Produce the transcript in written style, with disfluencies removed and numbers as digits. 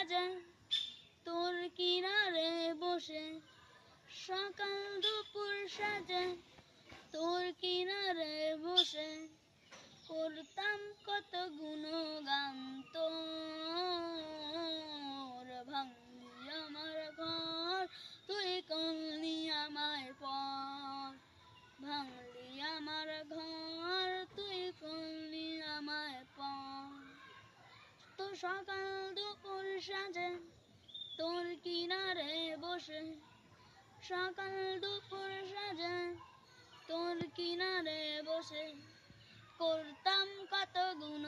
সাজে তোর কিনারে বসে, সকাল দুপুর সাজে তোর কিনারে বসে, করতাম কত গুণগান তোর। ভাঙলি আমার ঘর, তুই করলি আমায় পর। ভাঙলি আমার ঘর, তুই করলি আমায় পর। তো সকাল দুপুর সাজে তোর কিনারে বসে, সকাল দুপুর সাজে তোর কিনারে বসে, করতাম কত গুণ